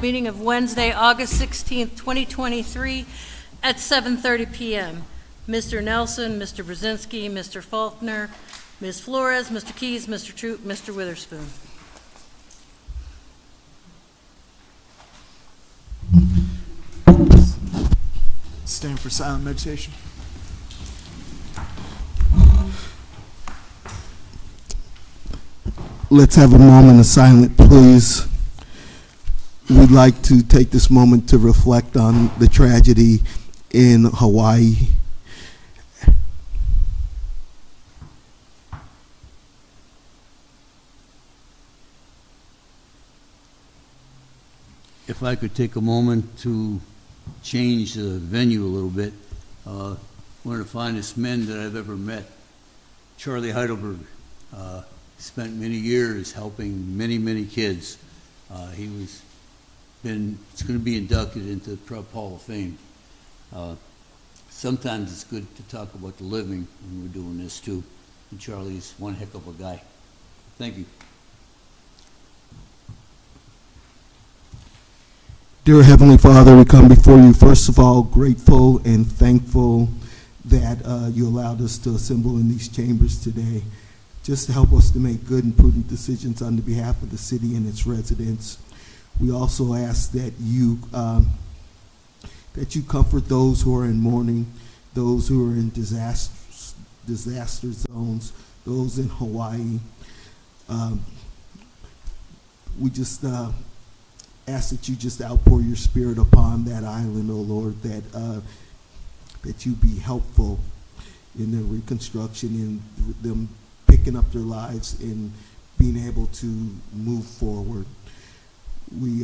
meeting of Wednesday, August 16th, 2023 at 7:30 p.m. Mr. Nelson, Mr. Brzezinski, Mr. Faulkner, Ms. Flores, Mr. Keys, Mr. Troop, Mr. Witherspoon. Stand for silent meditation. Let's have a moment of silence, please. We'd like to take this moment to reflect on the tragedy in Hawaii. If I could take a moment to change the venue a little bit. One of the finest men that I've ever met, Charlie Heidelberg, spent many years helping many kids. He's going to be inducted into the Trump Hall of Fame. Sometimes it's good to talk about the living when we're doing this too. And Charlie's one heck of a guy. Thank you. Dear Heavenly Father, we come before you, first of all, grateful and thankful that you allowed us to assemble in these chambers today, just to help us to make good and prudent decisions on the behalf of the city and its residents. We also ask that you comfort those who are in mourning, those who are in disaster zones, those in Hawaii. We just ask that you just outpour your spirit upon that island, oh Lord, that you be helpful in their reconstruction, in them picking up their lives and being able to move forward. We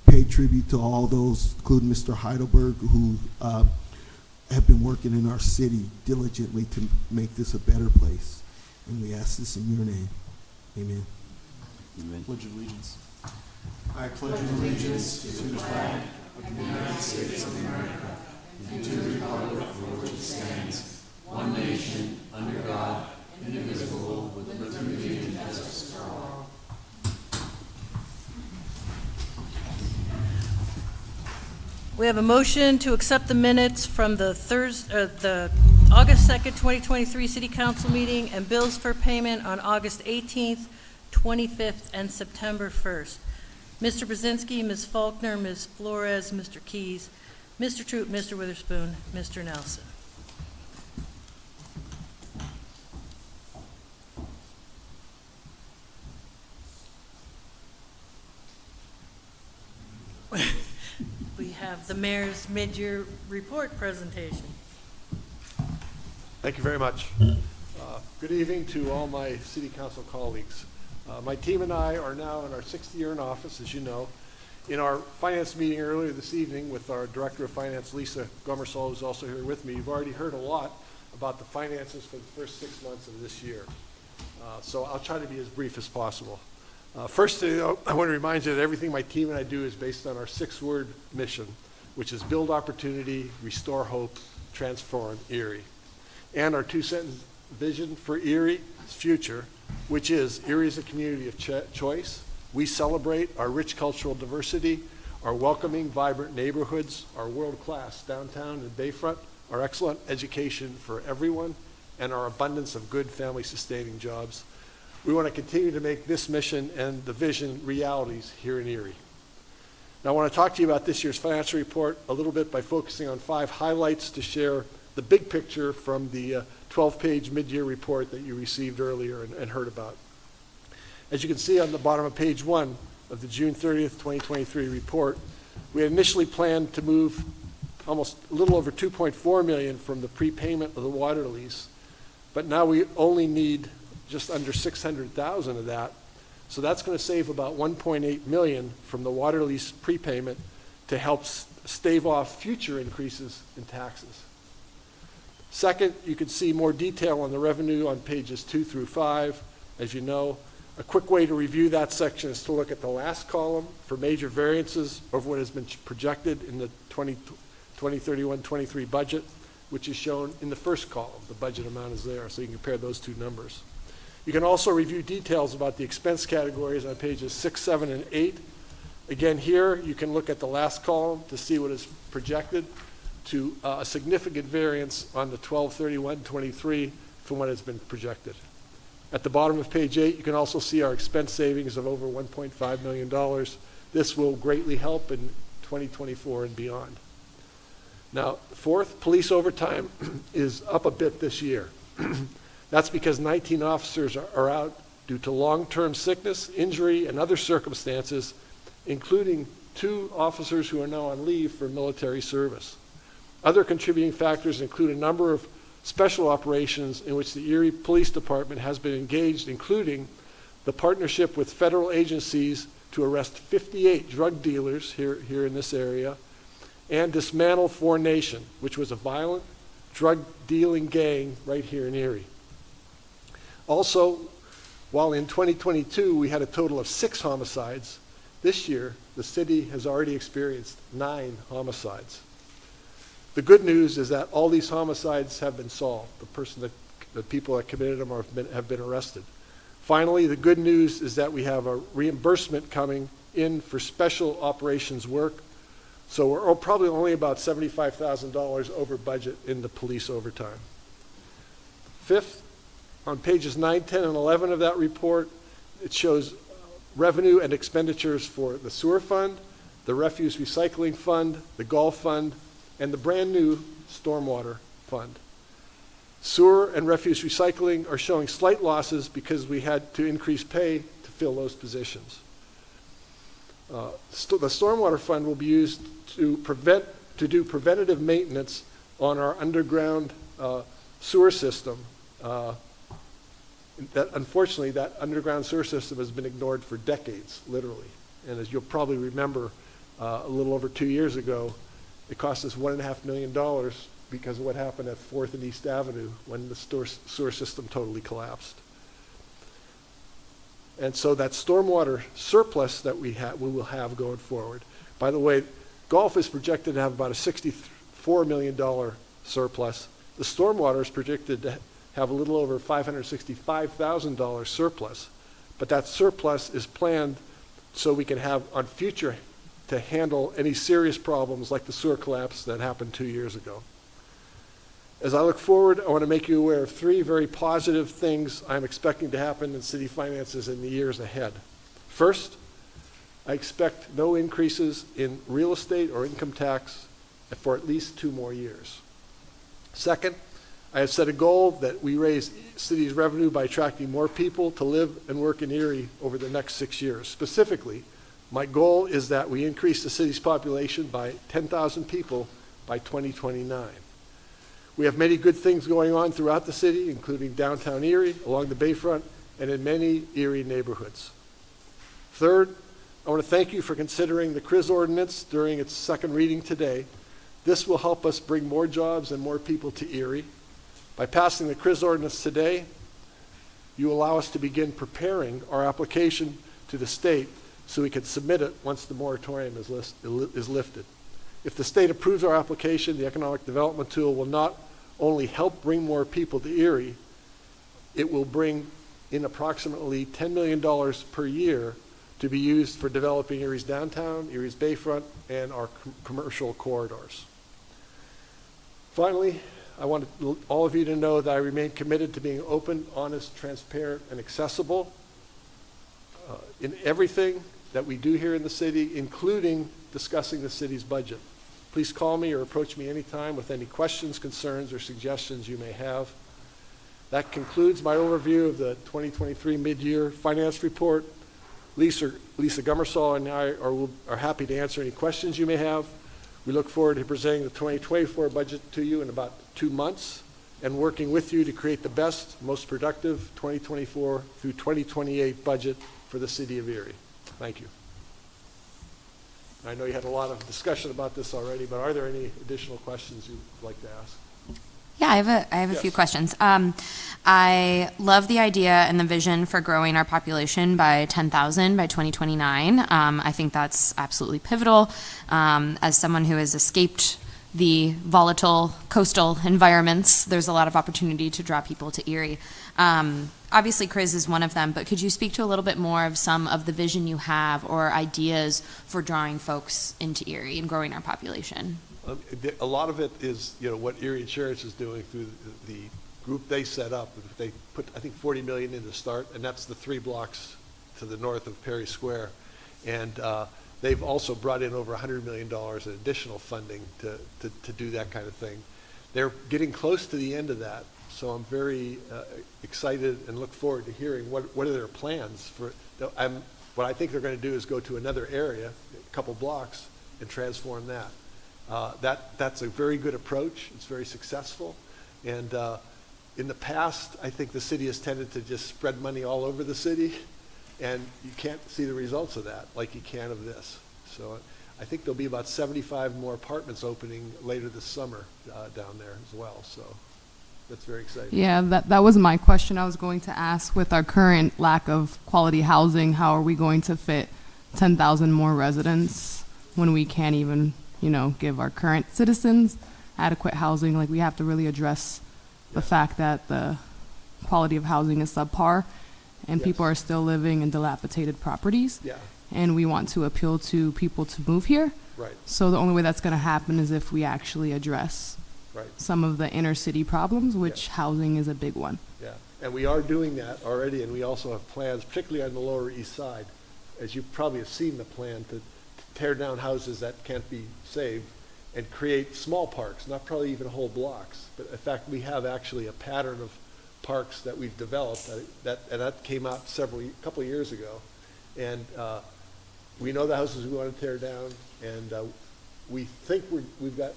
pay tribute to all those, including Mr. Heidelberg, who have been working in our city diligently to make this a better place. And we ask this in your name. Amen. Amen. Pledge of allegiance. I pledge allegiance to the flag of the United States of America and to the republic for which it stands, one nation, under God, indivisible, with liberty and justice for all. We have a motion to accept the minutes from the August 2nd, 2023 City Council meeting and bills for payment on August 18th, 25th, and September 1st. Mr. Brzezinski, Ms. Faulkner, Ms. Flores, Mr. Keys, Mr. Troop, Mr. Witherspoon, Mr. Nelson. We have the mayor's mid-year report presentation. Thank you very much. Good evening to all my city council colleagues. My team and I are now in our 6th year in office, as you know. In our finance meeting earlier this evening with our Director of Finance, Lisa Gomersall, who's also here with me, you've already heard a lot about the finances for the first 6 months of this year. So I'll try to be as brief as possible. First, I want to remind you that everything my team and I do is based on our 6-word mission, which is build opportunity, restore hope, transform Erie. And our 2-sentence vision for Erie's future, which is Erie is a community of choice. We celebrate our rich cultural diversity, our welcoming, vibrant neighborhoods, our world-class downtown and bayfront, our excellent education for everyone, and our abundance of good family-sustaining jobs. We want to continue to make this mission and the vision realities here in Erie. Now, I want to talk to you about this year's financial report a little bit by focusing on 5 highlights to share the big picture from the 12-page mid-year report that you received earlier and heard about. As you can see on the bottom of page 1 of the June 30th, 2023 report, we had initially planned to move almost a little over $2.4 million from the prepayment of the water lease, but now we only need just under $600,000 of that. So that's going to save about $1.8 million from the water lease prepayment to help stave off future increases in taxes. Second, you can see more detail on the revenue on pages 2 through 5. As you know, a quick way to review that section is to look at the last column for major variances of what has been projected in the 2031-23 budget, which is shown in the first column. The budget amount is there, so you can compare those two numbers. You can also review details about the expense categories on pages 6, 7, and 8 Again, here, you can look at the last column to see what is projected to a significant variance on the 12/31/23 from what has been projected. At the bottom of page 8, you can also see our expense savings of over $1.5 million. This will greatly help in 2024 and beyond. Now, fourth, police overtime is up a bit this year. That's because 19 officers are out due to long-term sickness, injury, and other circumstances, including 2 officers who are now on leave for military service. Other contributing factors include a number of special operations in which the Erie Police Department has been engaged, including the partnership with federal agencies to arrest 58 drug dealers here in this area, and dismantle 4 Nation, which was a violent drug-dealing gang right here in Erie. Also, while in 2022 we had a total of 6 homicides, this year the city has already experienced 9 homicides. The good news is that all these homicides have been solved. The people that committed them have been arrested. Finally, the good news is that we have a reimbursement coming in for special operations work. So we're probably only about $75,000 over budget in the police overtime. Fifth, on pages 9, 10, and 11 of that report, it shows revenue and expenditures for the sewer fund, the refuse recycling fund, the golf fund, and the brand new stormwater fund. Sewer and refuse recycling are showing slight losses because we had to increase pay to fill those positions. The stormwater fund will be used to do preventative maintenance on our underground sewer system. Unfortunately, that underground sewer system has been ignored for decades, literally. And as you'll probably remember, a little over 2 years ago, it cost us $1.5 million because of what happened at 4th and East Avenue when the sewer system totally collapsed. And so that stormwater surplus that we will have going forward. By the way, golf is projected to have about a $64 million surplus. The stormwater is projected to have a little over $565,000 surplus. But that surplus is planned so we can have on future to handle any serious problems like the sewer collapse that happened 2 years ago. As I look forward, I want to make you aware of 3 very positive things I'm expecting to happen in city finances in the years ahead. First, I expect no increases in real estate or income tax for at least 2 more years. Second, I have set a goal that we raise city's revenue by attracting more people to live and work in Erie over the next 6 years. Specifically, my goal is that we increase the city's population by 10,000 people by 2029. We have many good things going on throughout the city, including downtown Erie, along the Bayfront, and in many Erie neighborhoods. Third, I want to thank you for considering the CRIZ ordinance during its 2nd reading today. This will help us bring more jobs and more people to Erie. By passing the CRIZ ordinance today, you allow us to begin preparing our application to the state so we can submit it once the moratorium is lifted. If the state approves our application, the economic development tool will not only help bring more people to Erie, it will bring in approximately $10 million per year to be used for developing Erie's downtown, Erie's Bayfront, and our commercial corridors. Finally, I want all of you to know that I remain committed to being open, honest, transparent, and accessible in everything that we do here in the city, including discussing the city's budget. Please call me or approach me anytime with any questions, concerns, or suggestions you may have. That concludes my overview of the 2023 mid-year finance report. Lisa Gummersall and I are happy to answer any questions you may have. We look forward to presenting the 2024 budget to you in about 2 months and working with you to create the best, most productive 2024 through 2028 budget for the city of Erie. Thank you. I know you had a lot of discussion about this already, but are there any additional questions you'd like to ask? Yeah, I have a few questions. I love the idea and the vision for growing our population by 10,000 by 2029. I think that's absolutely pivotal. As someone who has escaped the volatile coastal environments, there's a lot of opportunity to draw people to Erie. Obviously, CRIS is one of them, but could you speak to a little bit more of some of the vision you have or ideas for drawing folks into Erie and growing our population? A lot of it is, what Erie Insurance is doing through the group they set up. They put, I think, $40 million in to start, and that's the 3 blocks to the north of Perry Square. And they've also brought in over $100 million in additional funding to do that kind of thing. They're getting close to the end of that, so I'm very excited and look forward to hearing what are their plans for. What I think they're going to do is go to another area, a couple blocks, and transform that. That's a very good approach. It's very successful, and in the past, I think the city has tended to just spread money all over the city, and you can't see the results of that like you can of this. So I think there'll be about 75 more apartments opening later this summer down there as well. So that's very exciting. Yeah, that was my question I was going to ask. With our current lack of quality housing, how are we going to fit 10,000 more residents when we can't even, give our current citizens adequate housing? Like, we have to really address the fact that the quality of housing is subpar, and people are still living in dilapidated properties. Yeah. And we want to appeal to people to move here. Right. So the only way that's going to happen is if we actually address some of the inner city problems, which housing is a big one. Yeah, and we are doing that already, and we also have plans, particularly on the Lower East Side, as you probably have seen the plan, to tear down houses that can't be saved and create small parks, not probably even whole blocks. But in fact, we have actually a pattern of parks that we've developed that came out a couple of years ago, and we know the houses we want to tear down, and we think we've got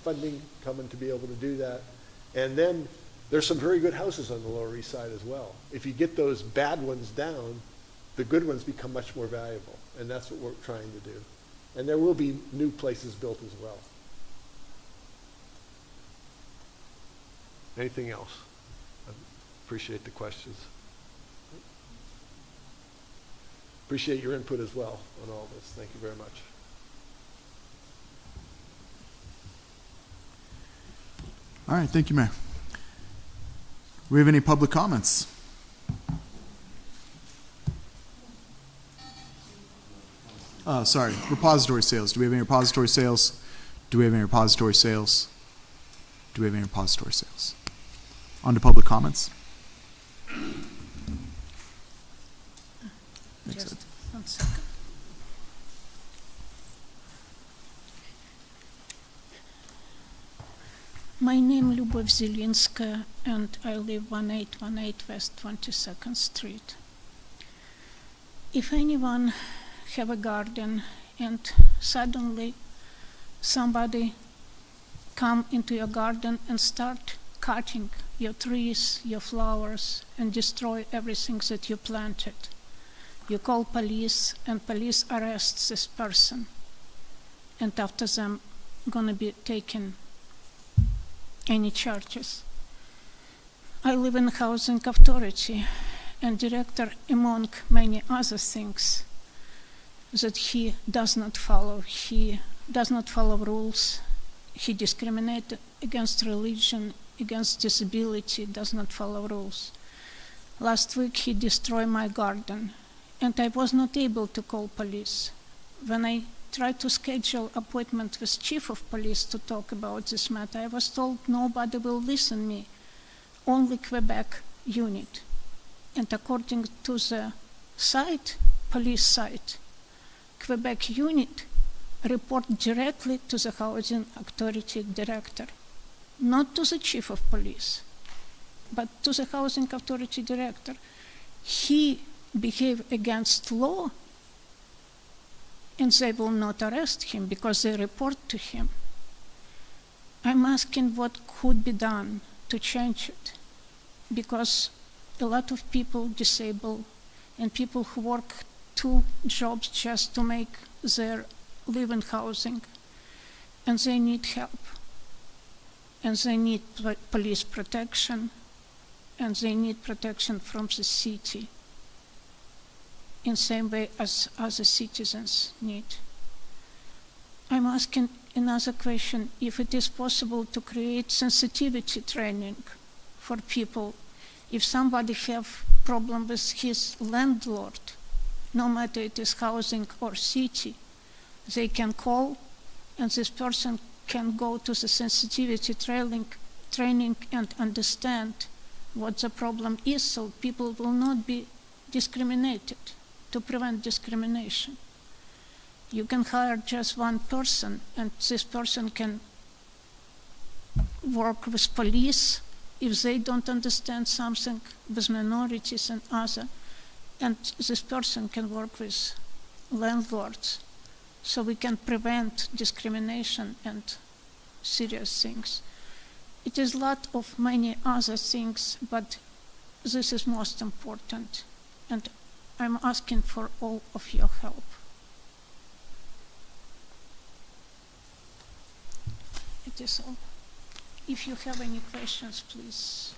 funding coming to be able to do that. And then there's some very good houses on the Lower East Side as well. If you get those bad ones down, the good ones become much more valuable, and that's what we're trying to do. And there will be new places built as well. Anything else? I appreciate the questions. Appreciate your input as well on all this. Thank you very much. All right, thank you, Mayor. Do we have any public comments? Sorry, repository sales. Do we have any repository sales? Do we have any repository sales? Do we have any repository sales? On to public comments. Just 1 second. My name is Lyubov Zelinska, and I live 1818 West 22nd Street. If anyone have a garden and suddenly somebody come into your garden and start cutting your trees, your flowers, and destroy everything that you planted, you call police, and police arrests this person, and after them gonna be taken any charges. I live in housing authority, and director, among many other things, that he does not follow rules. He discriminates against religion, against disability, does not follow rules. Last week he destroyed my garden, and I was not able to call police. When I tried to schedule appointment with chief of police to talk about this matter, I was told nobody will listen me, only Quebec unit. And according to the site, police site, Quebec unit report directly to the housing authority director, not to the chief of police, but to the housing authority director. He behaved against law, and they will not arrest him because they report to him. I'm asking what could be done to change it, because a lot of people disabled and people who work 2 jobs just to make their living housing, and they need help, and they need police protection, and they need protection from the city in same way as other citizens need. I'm asking another question, if it is possible to create sensitivity training for people. If somebody have problem with his landlord, no matter it is housing or city, they can call and this person can go to the sensitivity training and understand what the problem is, so people will not be discriminated, to prevent discrimination. You can hire just one person, and this person can work with police if they don't understand something, with minorities and other, and this person can work with landlords, so we can prevent discrimination and serious things. It is a lot of many other things, but this is most important, and I'm asking for all of your help. It is all. If you have any questions, please.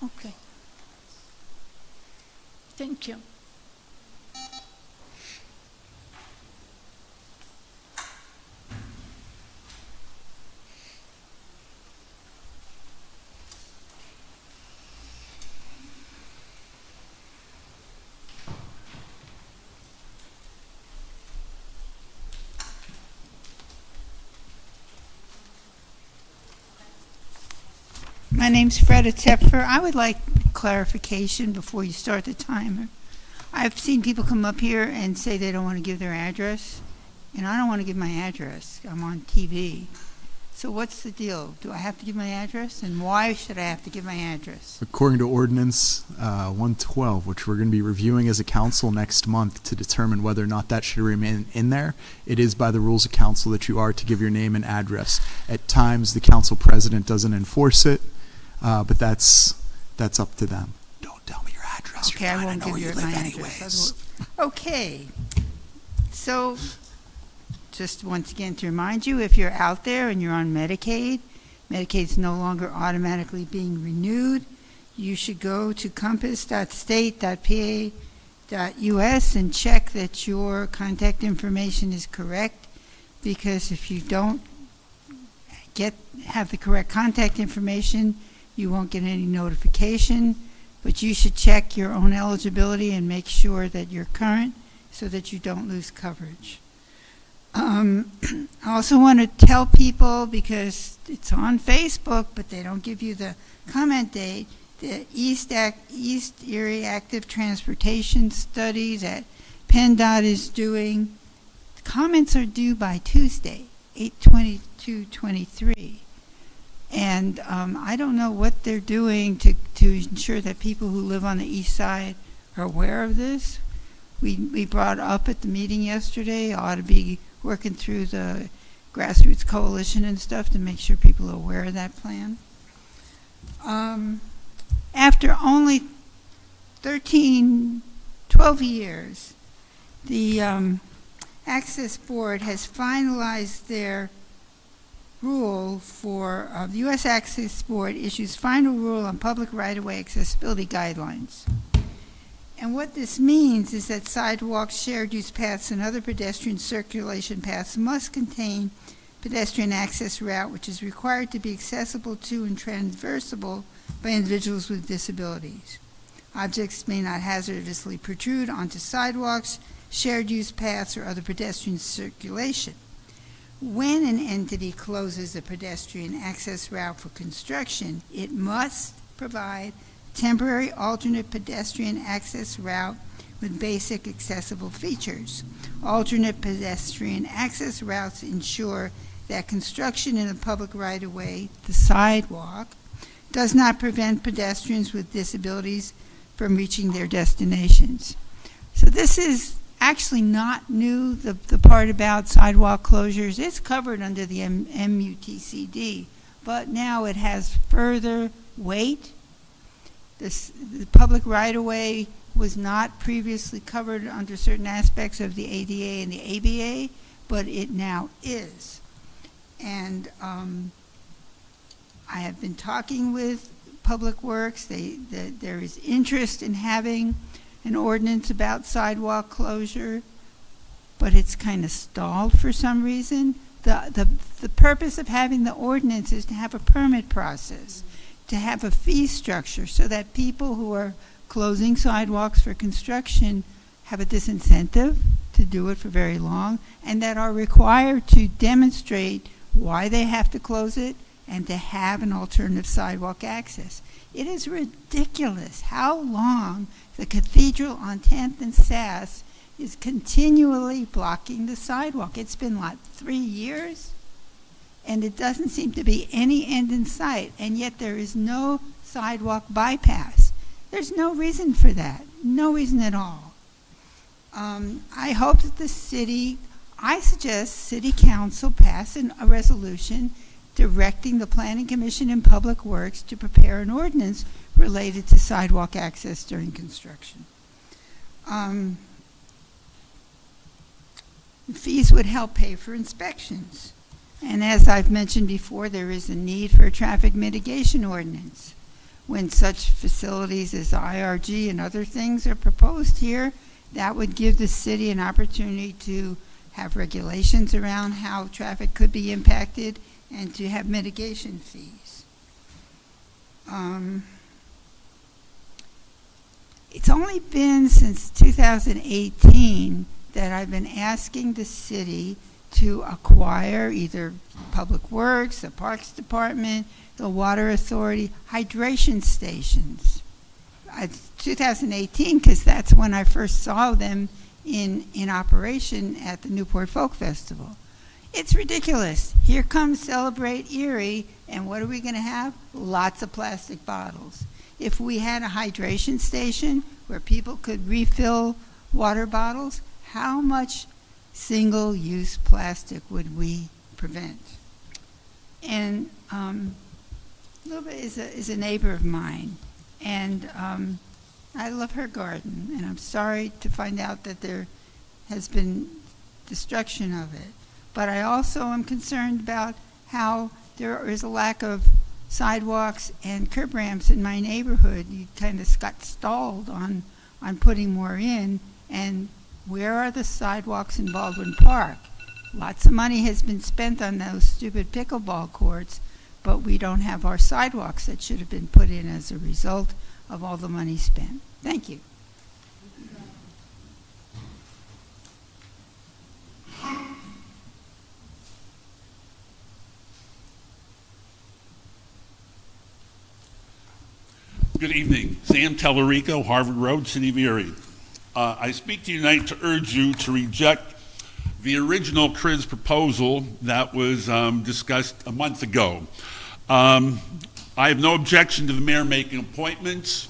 Okay. Thank you. My name's Freda Tepfer. I would like clarification before you start the timer. I've seen people come up here and say they don't want to give their address, and I don't want to give my address. I'm on TV. So what's the deal? Do I have to give my address, and why should I have to give my address? According to Ordinance 112, which we're going to be reviewing as a council next month to determine whether or not that should remain in there, it is by the rules of council that you are to give your name and address. At times, the council president doesn't enforce it, but that's up to them. Don't tell me your address. Okay, You're fine. I won't know give where you live my anyways. address. Okay. So, just once again to remind you, if you're out there and you're on Medicaid, Medicaid's no longer automatically being renewed, you should go to compass.state.pa.us and check that your contact information is correct, because if you don't have the correct contact information, you won't get any notification. But you should check your own eligibility and make sure that you're current so that you don't lose coverage. I also want to tell people, because it's on Facebook, but they don't give you the comment date, the East Erie Active Transportation Study that PennDOT is doing. Comments are due by Tuesday, 8/22/23. And I don't know what they're doing to ensure that people who live on the east side are aware of this. We brought up at the meeting yesterday, ought to be working through the grassroots coalition and stuff to make sure people are aware of that plan. After only 12 years, the Access Board has finalized their rule for, the U.S. Access Board issues final rule on public right-of-way accessibility guidelines. And what this means is that sidewalks, shared use paths, and other pedestrian circulation paths must contain pedestrian access route, which is required to be accessible to and traversable by individuals with disabilities. Objects may not hazardously protrude onto sidewalks, shared use paths, or other pedestrian circulation. When an entity closes a pedestrian access route for construction, it must provide temporary alternate pedestrian access route with basic accessible features. Alternate pedestrian access routes ensure that construction in a public right-of-way, the sidewalk, does not prevent pedestrians with disabilities from reaching their destinations. So this is actually not new, the part about sidewalk closures. It's covered under the MUTCD, but now it has further weight. The public right-of-way was not previously covered under certain aspects of the ADA and the ABA, but it now is. And I have been talking with Public Works. There is interest in having an ordinance about sidewalk closure. but it's kind of stalled for some reason. The purpose of having the ordinance is to have a permit process, to have a fee structure so that people who are closing sidewalks for construction have a disincentive to do it for very long, and that are required to demonstrate why they have to close it and to have an alternative sidewalk access. It is ridiculous how long the Cathedral on 10th and Sass is continually blocking the sidewalk. It's been, 3 years? And it doesn't seem to be any end in sight, and yet there is no sidewalk bypass. There's no reason for that, no reason at all. I hope that I suggest City Council pass a resolution directing the Planning Commission and Public Works to prepare an ordinance related to sidewalk access during construction. Fees would help pay for inspections. And as I've mentioned before, there is a need for a traffic mitigation ordinance. When such facilities as IRG and other things are proposed here, that would give the city an opportunity to have regulations around how traffic could be impacted and to have mitigation fees. It's only been since 2018 that I've been asking the city to acquire either Public Works, the Parks Department, the Water Authority, hydration stations. 2018, because that's when I first saw them in operation at the Newport Folk Festival. It's ridiculous. Here comes Celebrate Erie, and what are we going to have? Lots of plastic bottles. If we had a hydration station where people could refill water bottles, how much single-use plastic would we prevent? And Luba is a neighbor of mine, and I love her garden, and I'm sorry to find out that there has been destruction of it. But I also am concerned about how there is a lack of sidewalks and curb ramps in my neighborhood. You kind of got stalled on putting more in, and where are the sidewalks in Baldwin Park? Lots of money has been spent on those stupid pickleball courts, but we don't have our sidewalks that should have been put in as a result of all the money spent. Thank you. Good evening. Sam Tellerico, Harvard Road, City of Erie. I speak to you tonight to urge you to reject the original CRIZ proposal that was discussed a month ago. I have no objection to the mayor making appointments.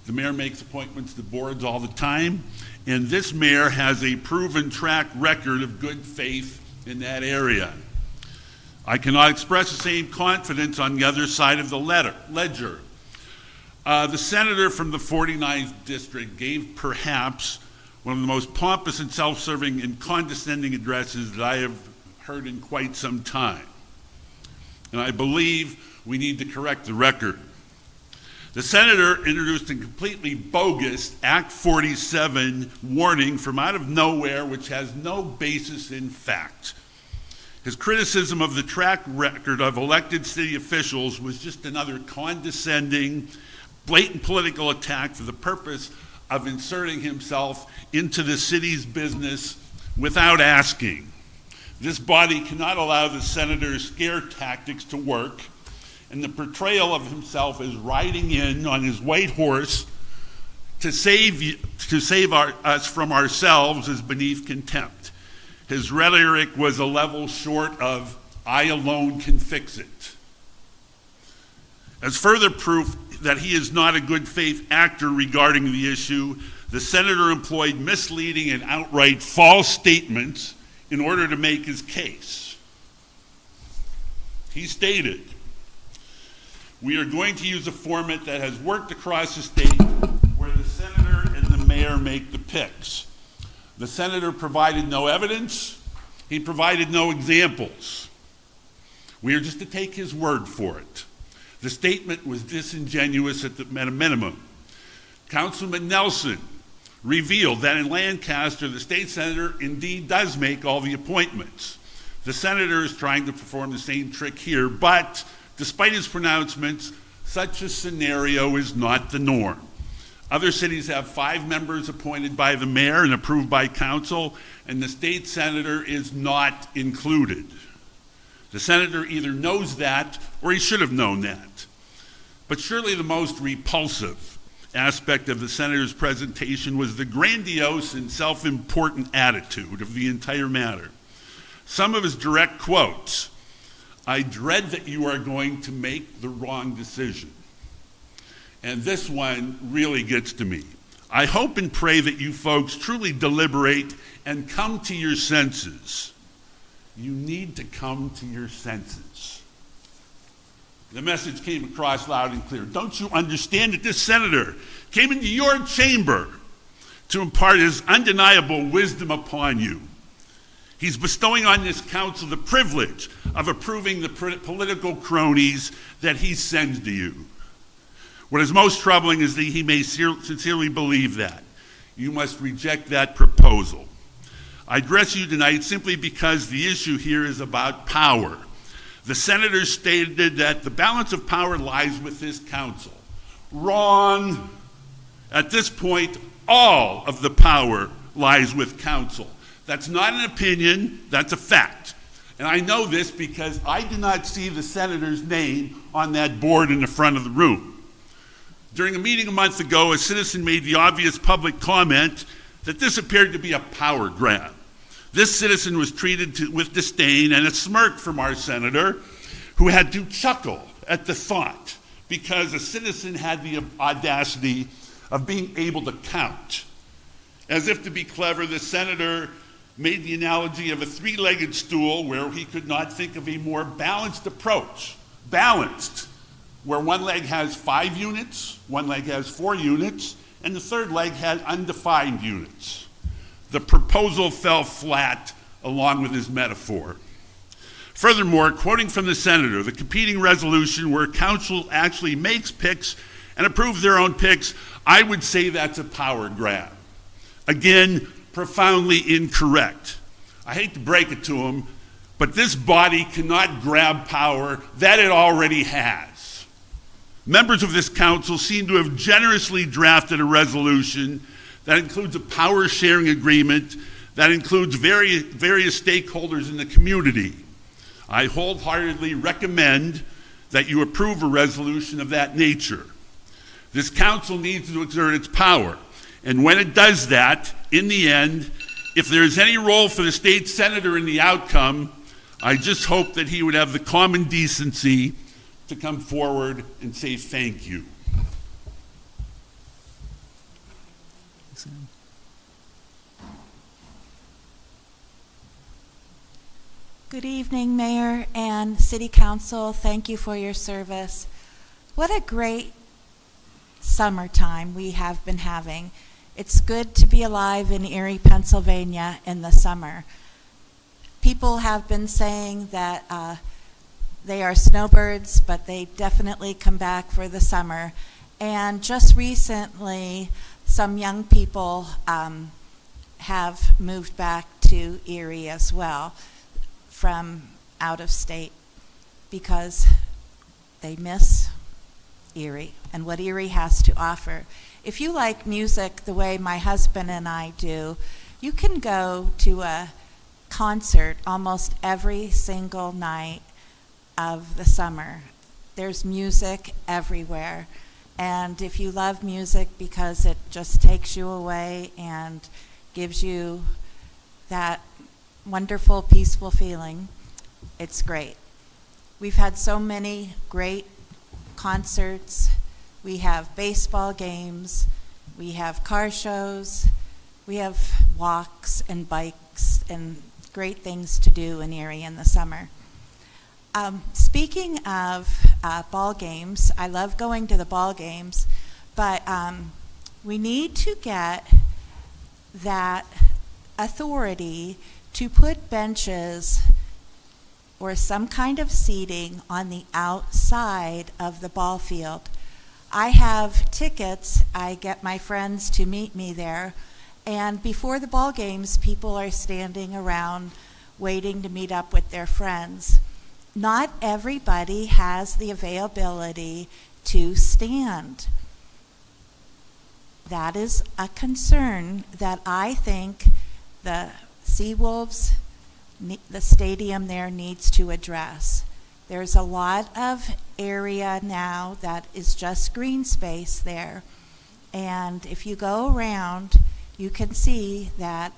The mayor makes appointments to boards all the time, and this mayor has a proven track record of good faith in that area. I cannot express the same confidence on the other side of the ledger. The senator from the 49th district gave perhaps one of the most pompous and self-serving and condescending addresses that I have heard in quite some time. And I believe we need to correct the record. The senator introduced a completely bogus Act 47 warning from out of nowhere, which has no basis in fact. His criticism of the track record of elected city officials was just another condescending, blatant political attack for the purpose of inserting himself into the city's business without asking. This body cannot allow the senator's scare tactics to work, and the portrayal of himself as riding in on his white horse to save us from ourselves is beneath contempt. His rhetoric was a level short of, "I alone can fix it." As further proof that he is not a good faith actor regarding the issue, the senator employed misleading and outright false statements in order to make his case. He stated, "We are going to use a format that has worked across the state where the senator and the mayor make the picks." The senator provided no evidence. He provided no examples. We are just to take his word for it. The statement was disingenuous at a minimum. Councilman Nelson revealed that in Lancaster, the state senator indeed does make all the appointments. The senator is trying to perform the same trick here, but despite his pronouncements, such a scenario is not the norm. Other cities have 5 members appointed by the mayor and approved by council, and the state senator is not included. The senator either knows that or he should have known that. But surely the most repulsive aspect of the senator's presentation was the grandiose and self-important attitude of the entire matter. Some of his direct quotes: "I dread that you are going to make the wrong decision." And this one really gets to me. "I hope and pray that you folks truly deliberate and come to your senses." You need to come to your senses. The message came across loud and clear. Don't you understand that this senator came into your chamber to impart his undeniable wisdom upon you? He's bestowing on this council the privilege of approving the political cronies that he sends to you. What is most troubling is that he may sincerely believe that. You must reject that proposal. I address you tonight simply because the issue here is about power. The senator stated that the balance of power lies with this council. Wrong. At this point, all of the power lies with council. That's not an opinion, that's a fact. And I know this because I did not see the senator's name on that board in the front of the room. During a meeting a month ago, a citizen made the obvious public comment that this appeared to be a power grab. This citizen was treated with disdain and a smirk from our senator, who had to chuckle at the thought because a citizen had the audacity of being able to count. As if to be clever, the senator made the analogy of a 3-legged stool where he could not think of a more balanced approach. Balanced, where one leg has 5 units, one leg has 4 units, and the third leg had undefined units. The proposal fell flat along with his metaphor. Furthermore, quoting from the senator, the competing resolution where council actually makes picks and approves their own picks, I would say that's a power grab. Again, profoundly incorrect. I hate to break it to him, but this body cannot grab power that it already has. Members of this council seem to have generously drafted a resolution that includes a power sharing agreement that includes various stakeholders in the community. I wholeheartedly recommend that you approve a resolution of that nature. This council needs to exert its power, and when it does that, in the end, if there is any role for the state senator in the outcome, I just hope that he would have the common decency to come forward and say thank you. Good evening, Mayor and City Council. Thank you for your service. What a great summertime we have been having. It's good to be alive in Erie, Pennsylvania in the summer. People have been saying that they are snowbirds, but they definitely come back for the summer. And just recently, some young people have moved back to Erie as well from out of state because they miss Erie and what Erie has to offer. If you like music the way my husband and I do, you can go to a concert almost every single night of the summer. There's music everywhere. And if you love music because it just takes you away and gives you that wonderful, peaceful feeling, it's great. We've had so many great concerts. We have baseball games. We have car shows. We have walks and bikes and great things to do in Erie in the summer. Speaking of ball games, I love going to the ball games, but we need to get that authority to put benches or some kind of seating on the outside of the ball field. I have tickets. I get my friends to meet me there, And before the ball games, people are standing around waiting to meet up with their friends. Not everybody has the availability to stand. That is a concern that I think the Seawolves, the stadium there, needs to address. There's a lot of area now that is just green space there. And if you go around, you can see that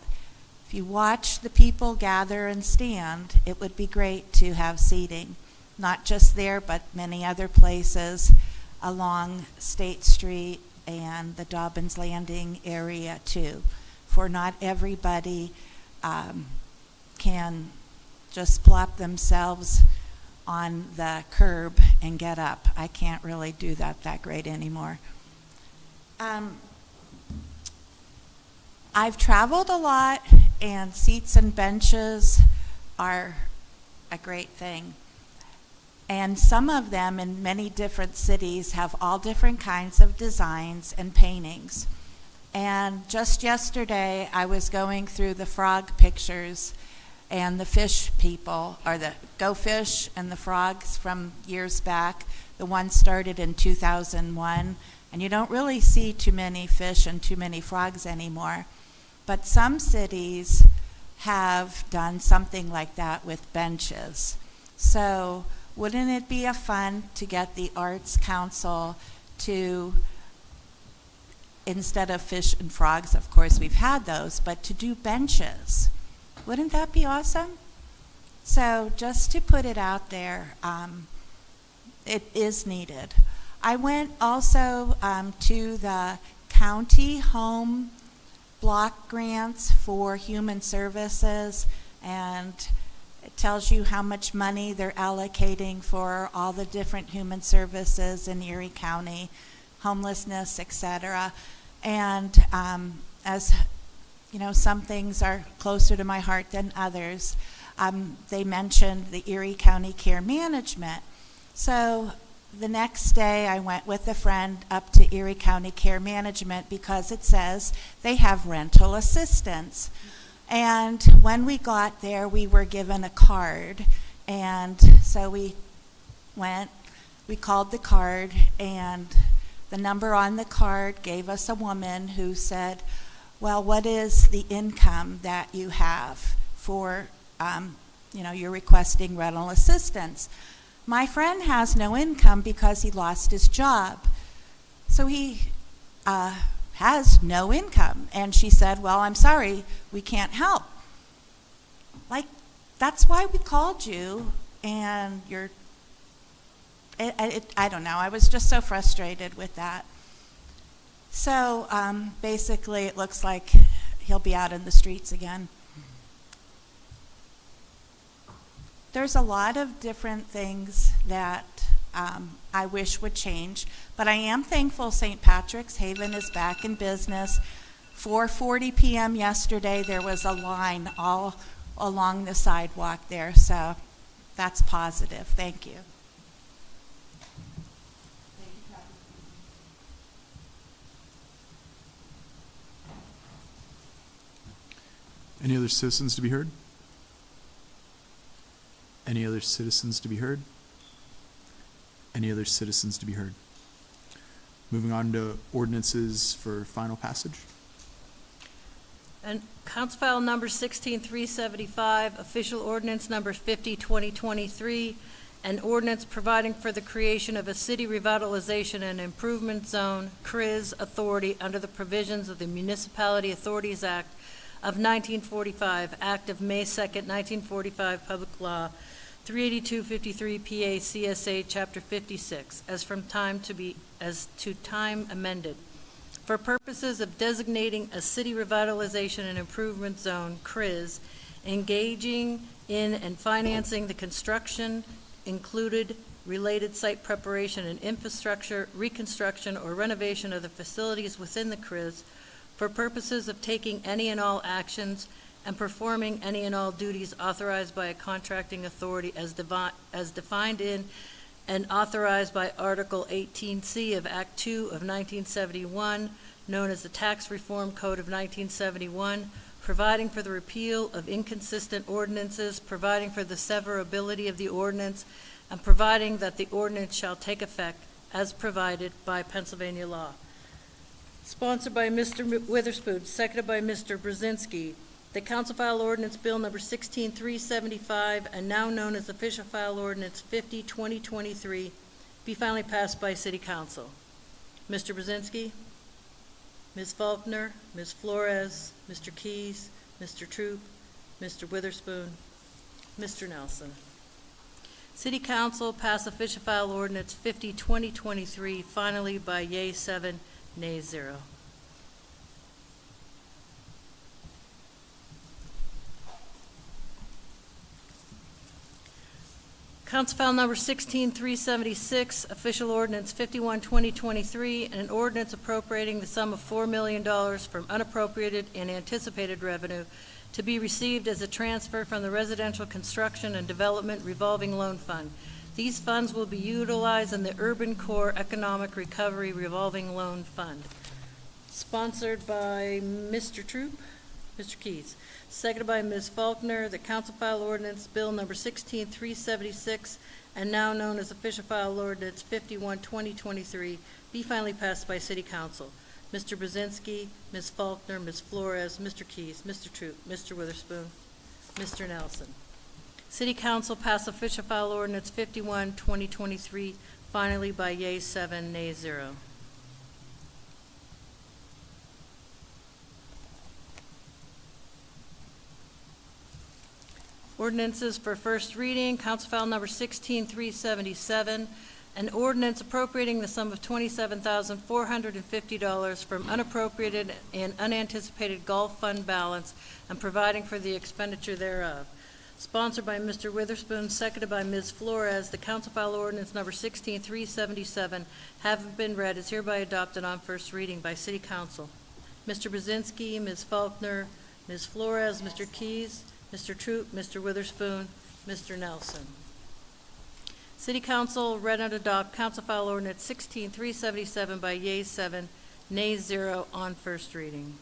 if you watch the people gather and stand, it would be great to have seating, not just there, but many other places along State Street and the Dobbins Landing area too, for not everybody can just plop themselves on the curb and get up. I can't really do that great anymore. I've traveled a lot, and seats and benches are a great thing. And some of them in many different cities have all different kinds of designs and paintings. And just yesterday, I was going through the frog pictures and the fish people, or the Go Fish and the frogs from years back. The one started in 2001, and you don't really see too many fish and too many frogs anymore. But some cities have done something like that with benches. So wouldn't it be a fun to get the Arts Council to, instead of fish and frogs, of course we've had those, but to do benches? Wouldn't that be awesome? So just to put it out there, it is needed. I went also to the county home block grants for human services, and it tells you how much money they're allocating for all the different human services in Erie County, homelessness, etc. And as you know, some things are closer to my heart than others. They mentioned the Erie County Care Management. So the next day I went with a friend up to Erie County Care Management because it says they have rental assistance. And when we got there, we were given a card. And so we went, we called the card, and the number on the card gave us a woman who said, well, what is the income that you have for, you're requesting rental assistance? My friend has no income because he lost his job. So he has no income. And she said, well, I'm sorry, we can't help. Like, that's why we called you, and I don't know, I was just so frustrated with that. So basically it looks like he'll be out in the streets again. There's a lot of different things that I wish would change, but I am thankful St. Patrick's Haven is back in business. 4:40 p.m. yesterday, there was a line all along the sidewalk there, so that's positive. Thank you. Any other citizens to be heard? Any other citizens to be heard? Any other citizens to be heard? Moving on to ordinances for final passage. And Council File number 16375, official ordinance number 50/2023, an ordinance providing for the creation of a city revitalization and improvement zone, CRIZ authority under the provisions of the Municipality Authorities Act of 1945, Act of May 2nd, 1945, Public Law 38253 PA CSA Chapter 56, as to time amended, for purposes of designating a city revitalization and improvement zone, CRIZ, engaging in and financing the construction, included related site preparation and infrastructure, reconstruction, or renovation of the facilities within the CRIZ, for purposes of taking any and all actions and performing any and all duties authorized by a contracting authority as defined in and authorized by Article 18C of Act 2 of 1971, known as the Tax Reform Code of 1971, providing for the repeal of inconsistent ordinances, providing for the severability of the ordinance, and providing that the ordinance shall take effect as provided by Pennsylvania law. Sponsored by Mr. Witherspoon, seconded by Mr. Brzezinski, the Council File Ordinance Bill Number 16375, and now known as Official File Ordinance 50-2023, be finally passed by City Council. Mr. Brzezinski, Ms. Faulkner, Ms. Flores, Mr. Keys, Mr. Troop, Mr. Witherspoon, Mr. Nelson. City Council pass Official File Ordinance 50-2023 finally by yea 7, nay 0. Council File Number 16376, Official Ordinance 51-2023, and an ordinance appropriating the sum of $4 million from unappropriated and anticipated revenue to be received as a transfer from the Residential Construction and Development Revolving Loan Fund. These funds will be utilized in the Urban Core Economic Recovery Revolving Loan Fund. Sponsored by Mr. Troop, Mr. Keys. Seconded by Ms. Faulkner, the Council File Ordinance Bill Number 16376, and now known as Official File Ordinance 51-2023, be finally passed by City Council. Mr. Brzezinski, Ms. Faulkner, Ms. Flores, Mr. Keys, Mr. Troop, Mr. Witherspoon, Mr. Nelson. City Council pass Official File Ordinance 51-2023 finally by yea 7, nay 0. Ordinances for first reading, Council File Number 16377, an ordinance appropriating the sum of $27,450 from unappropriated and unanticipated Gulf Fund balance and providing for the expenditure thereof. Sponsored by Mr. Witherspoon, seconded by Ms. Flores, the Council File Ordinance Number 16377, having been read, is hereby adopted on first reading by City Council. Mr. Brzezinski, Ms. Faulkner, Ms. Flores, Mr. Keys, Mr. Troop, Mr. Witherspoon, Mr. Nelson. City Council read and adopt Council File Ordinance 16377 by yea 7, nay 0 on first reading.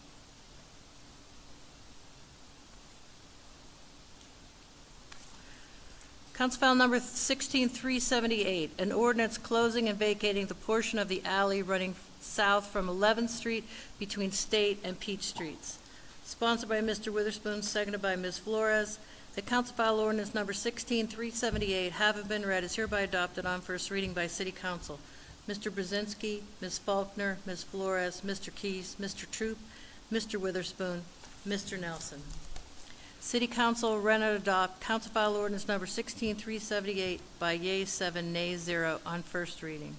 Council File Number 16378, an ordinance closing and vacating the portion of the alley running south from 11th Street between State and Peach Streets. Sponsored by Mr. Witherspoon, seconded by Ms. Flores. The Council File Ordinance Number 16378, having been read, is hereby adopted on first reading by City Council. Mr. Brzezinski, Ms. Faulkner, Ms. Flores, Mr. Keys, Mr. Troop, Mr. Witherspoon, Mr. Nelson. City Council read and adopt Council File Ordinance Number 16378 by yea 7, nay 0 on first reading.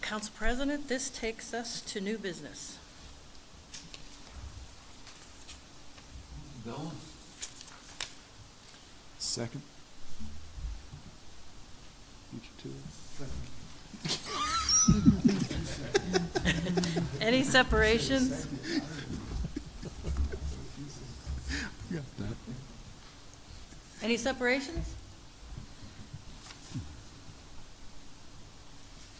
Council President, this takes us to new business. Bill? Second. Any separations? Any separations?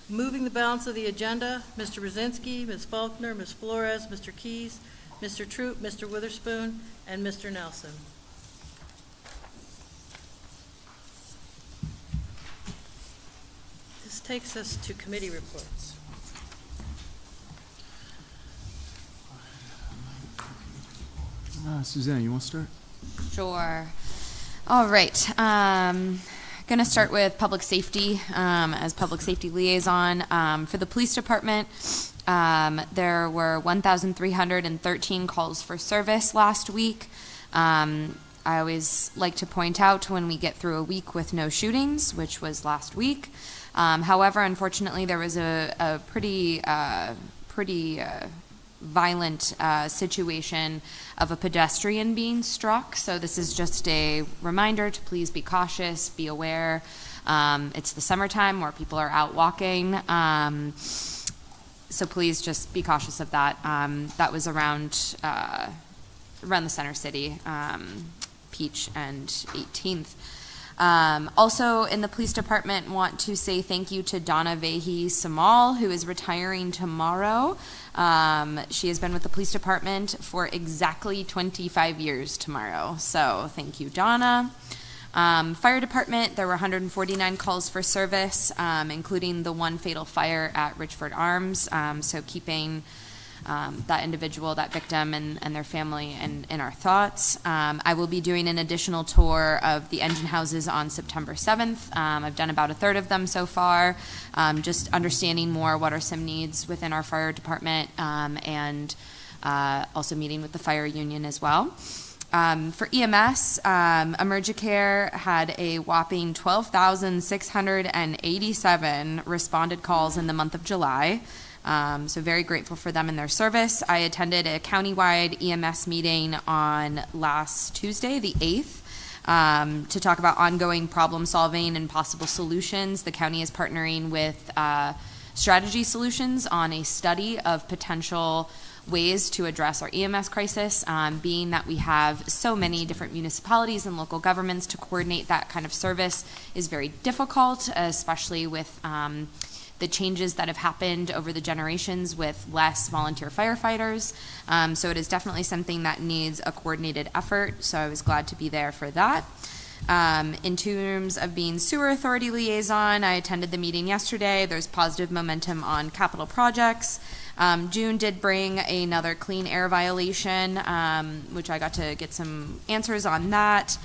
Moving the balance of the agenda, Mr. Brzezinski, Ms. Faulkner, Ms. Flores, Mr. Keys, Mr. Troop, Mr. Witherspoon, and Mr. Nelson. This takes us to committee reports. Suzanne, you want to start? Sure. All right. Going to start with public safety as public safety liaison. For the police department, there were 1,313 calls for service last week. I always like to point out when we get through a week with no shootings, which was last week. However, unfortunately, there was a pretty violent situation of a pedestrian being struck. So this is just a reminder to please be cautious, be aware. It's the summertime where people are out walking. So please just be cautious of that. That was around the Center City, Peach and 18th. Also, in the police department, want to say thank you to Donna Vehi Samal, who is retiring tomorrow. She has been with the police department for exactly 25 years tomorrow. So thank you, Donna. Fire department, there were 149 calls for service, including the one fatal fire at Richford Arms. So keeping that individual, that victim, and their family in our thoughts. I will be doing an additional tour of the engine houses on September 7th. I've done about a third of them so far, just understanding more what are some needs within our fire department, and also meeting with the fire union as well. For EMS, Emergicare had a whopping 12,687 responded calls in the month of July. So very grateful for them and their service. I attended a countywide EMS meeting on last Tuesday, the 8th, to talk about ongoing problem solving and possible solutions. The county is partnering with Strategy Solutions on a study of potential ways to address our EMS crisis, being that we have so many different municipalities and local governments. To coordinate that kind of service is very difficult, especially with the changes that have happened over the generations with less volunteer firefighters. So it is definitely something that needs a coordinated effort, so I was glad to be there for that. In terms of being sewer authority liaison, I attended the meeting yesterday. There's positive momentum on capital projects. June did bring another clean air violation, which I got to get some answers on that.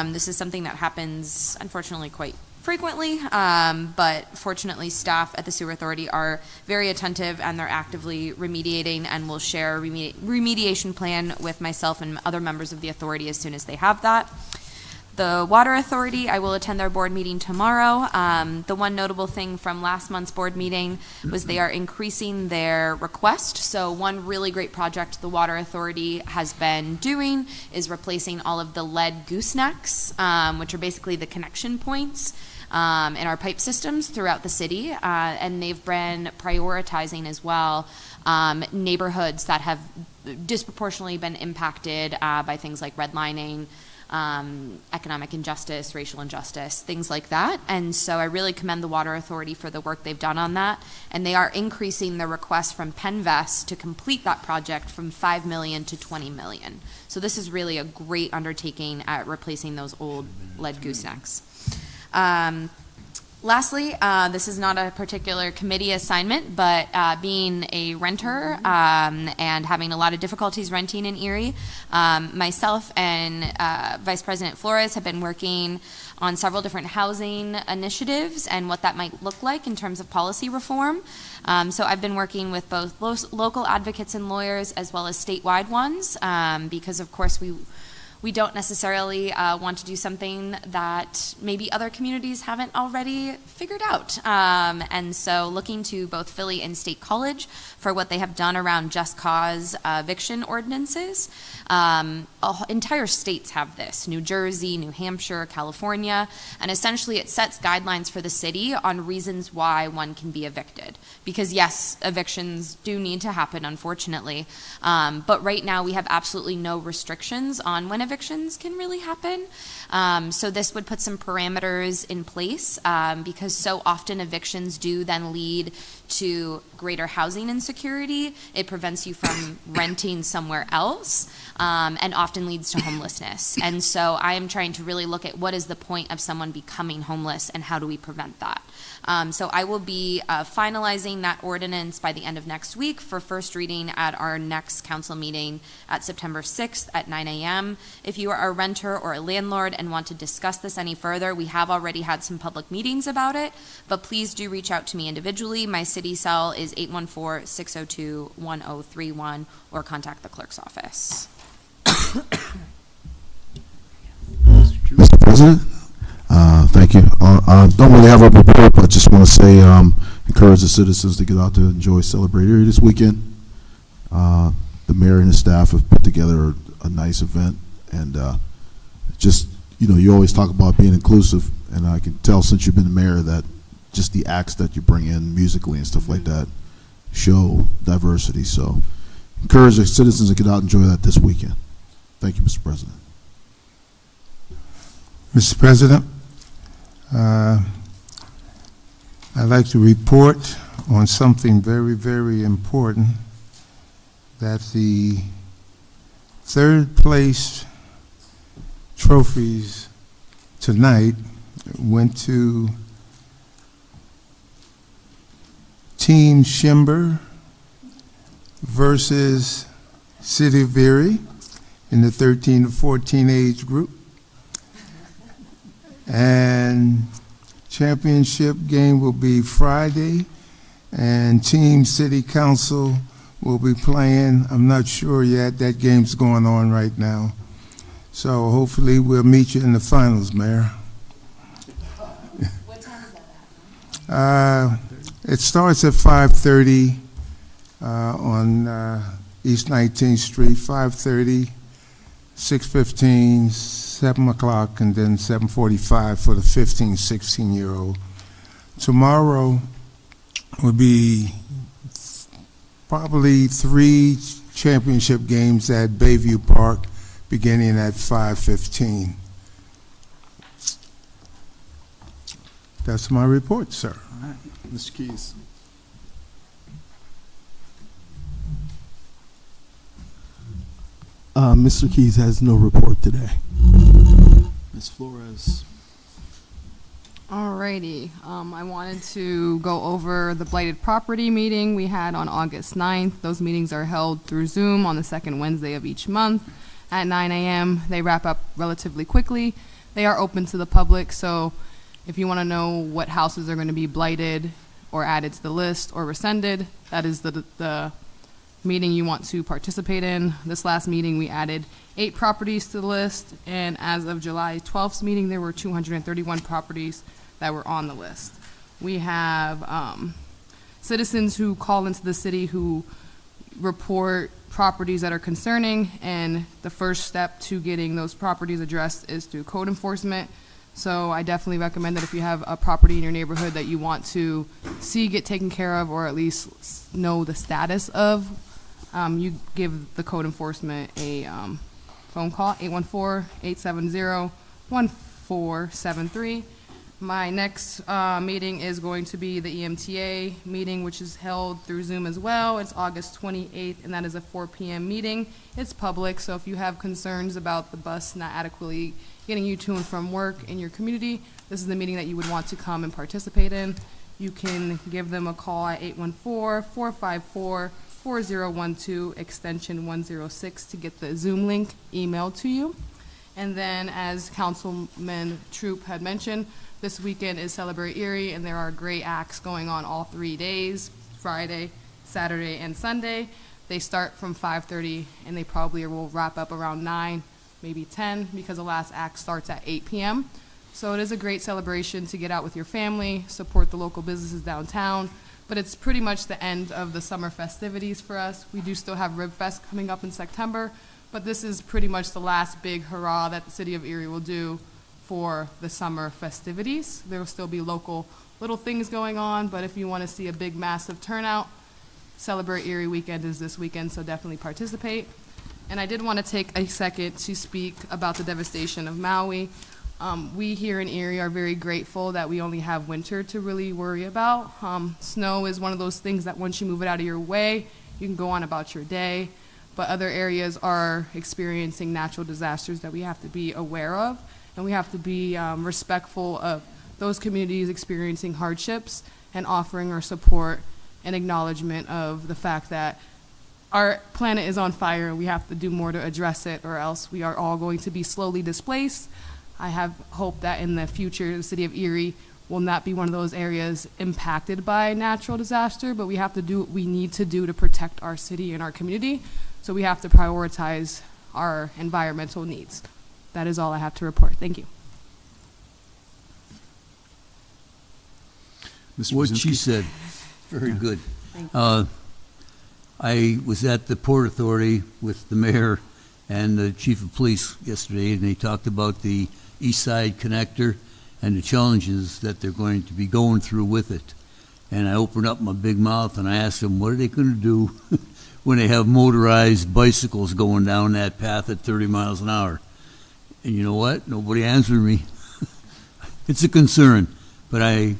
This is something that happens, unfortunately, quite frequently, but fortunately staff at the Sewer Authority are very attentive and they're actively remediating, and will share a remediation plan with myself and other members of the authority as soon as they have that. The Water Authority, I will attend their board meeting tomorrow. The one notable thing from last month's board meeting was they are increasing their request. So one really great project the Water Authority has been doing is replacing all of the lead goosenecks, which are basically the connection points in our pipe systems throughout the city. And they've been prioritizing as well neighborhoods that have disproportionately been impacted by things like redlining, economic injustice, racial injustice, things like that. And so I really commend the Water Authority for the work they've done on that. And they are increasing the request from Penvest to complete that project from $5 million to $20 million. So this is really a great undertaking at replacing those old lead goosenecks. Lastly, this is not a particular committee assignment, but being a renter and having a lot of difficulties renting in Erie, myself and Vice President Flores have been working on several different housing initiatives and what that might look like in terms of policy reform. So I've been working with both local advocates and lawyers as well as statewide ones, because of course we don't necessarily want to do something that maybe other communities haven't already figured out. And so looking to both Philly and State College for what they have done around just cause eviction ordinances. Entire states have this, New Jersey, New Hampshire, California, and essentially it sets guidelines for the city on reasons why one can be evicted. Because yes, evictions do need to happen, unfortunately, but right now we have absolutely no restrictions on when evictions can really happen. So this would put some parameters in place, because so often evictions do then lead to greater housing insecurity. It prevents you from renting somewhere else, and often leads to homelessness. And so I am trying to really look at what is the point of someone becoming homeless and how do we prevent that. So I will be finalizing that ordinance by the end of next week for first reading at our next council meeting at September 6th at 9 a.m. If you are a renter or a landlord and want to discuss this any further, we have already had some public meetings about it, but please do reach out to me individually. My city cell is 814-602-1031, or contact the clerk's office. Mr. President, thank you. I don't really have a report, but just want to say encourage the citizens to get out to enjoy Celebrate Erie this weekend. The mayor and his staff have put together a nice event, and just, you always talk about being inclusive, and I can tell since you've been the mayor that just the acts that you bring in musically and stuff like that show diversity. So encourage the citizens to get out and enjoy that this weekend. Thank you, Mr. President. Mr. President, I'd like to report on something very, very important, that the third place trophies tonight went to Team Shimber versus City of Erie in the 13 to 14 age group. And championship game will be Friday, and Team City Council will be playing. I'm not sure yet. That game's going on right now. So hopefully we'll meet you in the finals, Mayor. What time is that? It starts at 5:30 on East 19th Street, 5:30, 6:15, 7 o'clock, and then 7:45 for the 15, 16-year-old. Tomorrow will be probably 3 championship games at Bayview Park beginning at 5:15. That's my report, sir. All right, Mr. Keys. Mr. Keys has no report today. Ms. Flores. Alrighty, I wanted to go over the blighted property meeting we had on August 9th. Those meetings are held through Zoom on the second Wednesday of each month at 9 a.m. They wrap up relatively quickly. They are open to the public, so if you want to know what houses are going to be blighted or added to the list or rescinded, that is the meeting you want to participate in. This last meeting, we added 8 properties to the list, and as of July 12th's meeting, there were 231 properties that were on the list. We have citizens who call into the city who report properties that are concerning, and the first step to getting those properties addressed is through code enforcement. So I definitely recommend that if you have a property in your neighborhood that you want to see get taken care of, or at least know the status of, you give the code enforcement a phone call, 814-870-1473. My next meeting is going to be the EMTA meeting, which is held through Zoom as well. It's August 28th, and that is a 4 p.m. meeting. It's public, so if you have concerns about the bus not adequately getting you to and from work in your community, this is the meeting that you would want to come and participate in. You can give them a call at 814-454-4012, extension 106, to get the Zoom link emailed to you. And then, as Councilman Troop had mentioned, this weekend is Celebrate Erie, and there are great acts going on all 3 days, Friday, Saturday, and Sunday. They start from 5:30, and they probably will wrap up around 9, maybe 10, because the last act starts at 8 p.m. So it is a great celebration to get out with your family, support the local businesses downtown, but it's pretty much the end of the summer festivities for us. We do still have Rib Fest coming up in September, but this is pretty much the last big hurrah that the city of Erie will do for the summer festivities. There will still be local little things going on, but if you want to see a big, massive turnout, Celebrate Erie weekend is this weekend, so definitely participate. And I did want to take a second to speak about the devastation of Maui. We here in Erie are very grateful that we only have winter to really worry about. Snow is one of those things that once you move it out of your way, you can go on about your day. But other areas are experiencing natural disasters that we have to be aware of, and we have to be respectful of those communities experiencing hardships and offering our support and acknowledgement of the fact that our planet is on fire and we have to do more to address it, or else we are all going to be slowly displaced. I have hope that in the future, the city of Erie will not be one of those areas impacted by natural disaster, but we have to do what we need to do to protect our city and our community. So we have to prioritize our environmental needs. That is all I have to report. Thank you. Mr. What Brzezinski? she said, very good. I was at the Port Authority with the mayor and the chief of police yesterday, and they talked about the East Side Connector and the challenges that they're going to be going through with it. And I opened up my big mouth and I asked them, what are they going to do when they have motorized bicycles going down that path at 30 miles an hour? And you know what? Nobody answered me. it's a concern. But I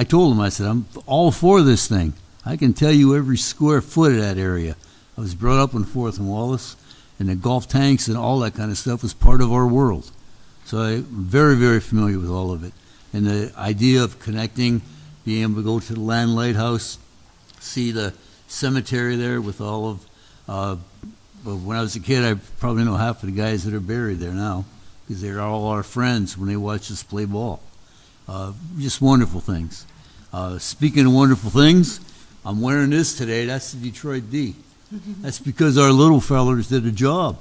told him, I said, I'm all for this thing. I can tell you every square foot of that area. I was brought up in Fourth and Wallace, and the Gulf tanks and all that kind of stuff was part of our world. So I'm very, very familiar with all of it. And the idea of connecting, being able to go to the Land Lighthouse, see the cemetery there with all of, but when I was a kid, I probably know half of the guys that are buried there now, because they're all our friends when they watch us play ball. Just wonderful things. Speaking of wonderful things, I'm wearing this today. That's the Detroit D. That's because our little fellers did a job.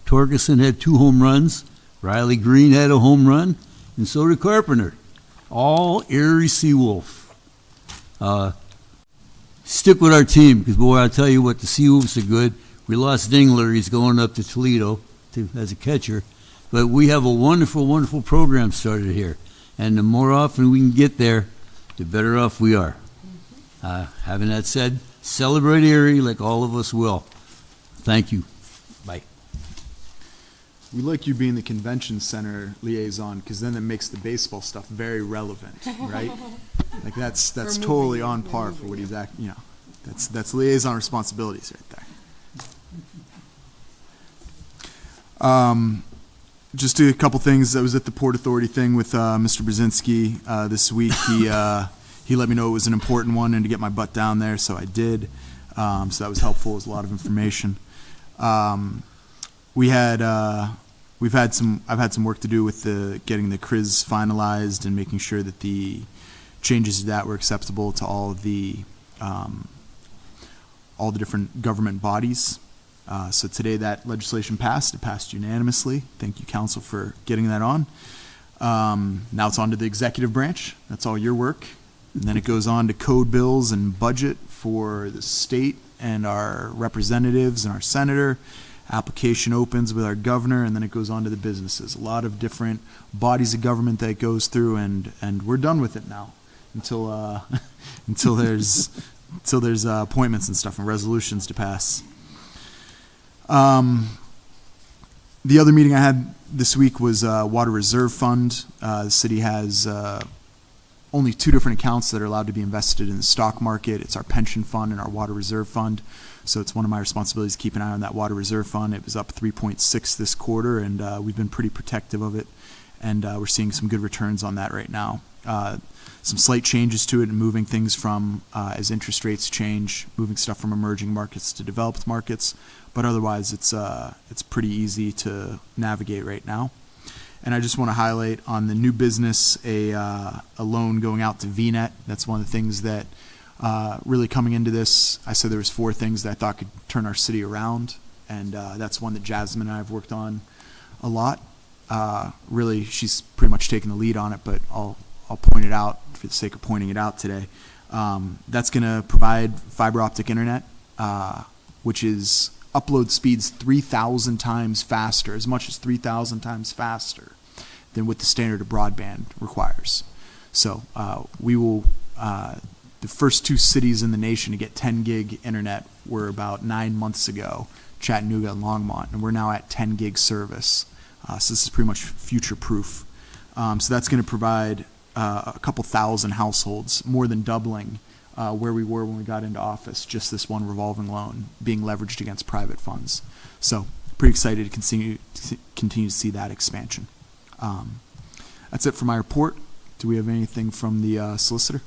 Torkelson had 2 home runs. Riley Green had a home run, and so did Carpenter. All Erie Seawolf. Stick with our team, because, boy, I'll tell you what, the Seawolves are good. We lost Dingler. He's going up to Toledo as a catcher. But we have a wonderful, wonderful program started here. And the more often we can get there, the better off we are. Having that said, celebrate Erie like all of us will. Thank you. Bye. We like you being the convention center liaison, because then it makes the baseball stuff very relevant, right? Like that's totally on par for what he's that's liaison responsibilities right there. Just a couple things. I was at the Port Authority thing with Mr. Brzezinski this week. He let me know it was an important one and to get my butt down there, so I did. So that was helpful. It was a lot of information. I've had some work to do with getting the CRIS finalized and making sure that the changes to that were acceptable to all the different government bodies. So today that legislation passed. It passed unanimously. Thank you, Council, for getting that on. Now it's on to the executive branch. That's all your work. And then it goes on to code bills and budget for the state and our representatives and our senator. Application opens with our governor, and then it goes on to the businesses. A lot of different bodies of government that it goes through, and we're done with it now until there's appointments and stuff and resolutions to pass. The other meeting I had this week was Water Reserve Fund. The city has only 2 different accounts that are allowed to be invested in the stock market. It's our pension fund and our Water Reserve Fund. So it's one of my responsibilities to keep an eye on that Water Reserve Fund. It was up 3.6 this quarter, and we've been pretty protective of it, and we're seeing some good returns on that right now. Some slight changes to it and moving things from, as interest rates change, moving stuff from emerging markets to developed markets, but otherwise it's pretty easy to navigate right now. And I just want to highlight on the new business a loan going out to VNet. That's one of the things that really coming into this, I said there was 4 things that I thought could turn our city around, and that's one that Jasmine and I have worked on a lot. Really, she's pretty much taken the lead on it, but I'll point it out for the sake of pointing it out today. That's going to provide fiber optic internet, which is upload speeds 3,000 times faster, as much as 3,000 times faster than what the standard of broadband requires. So we will, the first 2 cities in the nation to get 10 gig internet were about 9 months ago, Chattanooga and Longmont, and we're now at 10 gig service. So this is pretty much future proof. So that's going to provide a couple thousand households, more than doubling where we were when we got into office, just this one revolving loan being leveraged against private funds. So pretty excited to continue to see that expansion. That's it for my report. Do we have anything from the solicitor?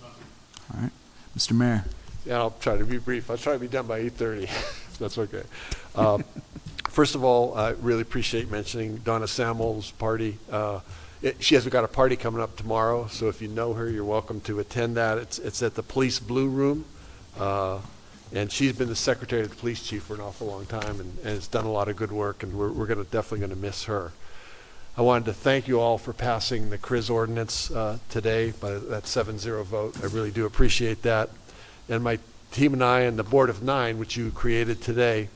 All right. Mr. Mayor. Yeah, I'll try to be brief. I'll try to be done by 8:30. That's okay. First of all, I really appreciate mentioning Donna Samuel's party. She has got a party coming up tomorrow, so if you know her, you're welcome to attend that. It's at the Police Blue Room, and she's been the secretary of the police chief for an awful long time and has done a lot of good work, and we're definitely going to miss her. I wanted to thank you all for passing the CRIS ordinance today by that 7-0 vote. I really do appreciate that. And my team and I and the Board of 9, which you created today,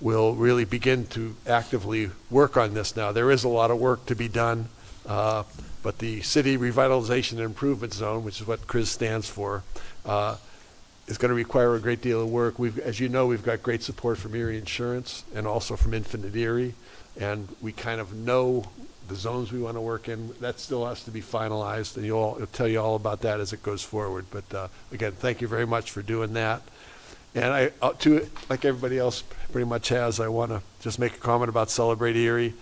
will really begin to actively work on this now. There is a lot of work to be done. But the City Revitalization and Improvement Zone, which is what CRIS stands for, is going to require a great deal of work. As you know, we've got great support from Erie Insurance and also from Infinite Erie, and we kind of know the zones we want to work in. That still has to be finalized, and it'll tell you all about that as it goes forward. But again, thank you very much for doing that. And like everybody else pretty much has, I want to just make a comment about Celebrate Erie.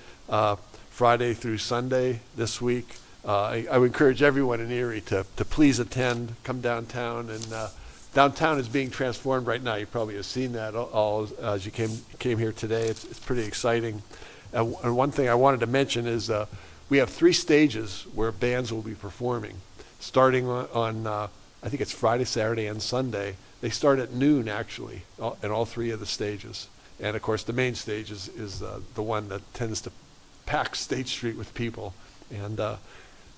Friday through Sunday this week. I would encourage everyone in Erie to please attend, come downtown, and downtown is being transformed right now. You probably have seen that all as you came here today. It's pretty exciting. And one thing I wanted to mention is we have 3 stages where bands will be performing, starting on I think it's Friday, Saturday, and Sunday. They start at noon, actually, in all 3 of the stages. And, of course, the main stage is the one that tends to pack State Street with people. And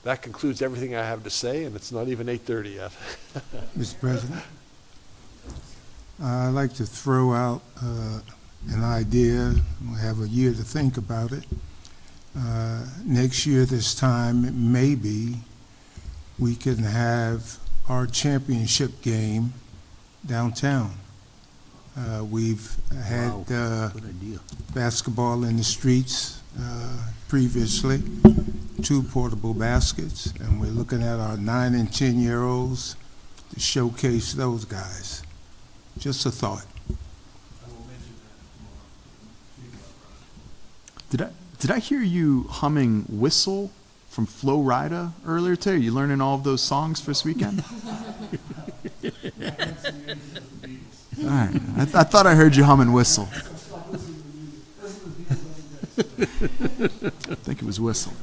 that concludes everything I have to say, and it's not even 8:30 yet. Mr. President, I'd like to throw out an idea. We'll have a year to think about it. Next year, this time, maybe we can have our championship game downtown. We've had Good idea. basketball in the streets previously, 2 portable baskets, and we're looking at our 9 and 10-year-olds to showcase those guys. Just a thought. Did I hear you humming Whistle from Flo Rida earlier today? Are you learning all of those songs for this weekend? All right. I thought I heard you humming Whistle. I think it was Whistle.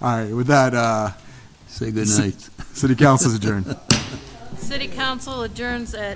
All right. With that, say good night. City Council is adjourned. City Council adjourns at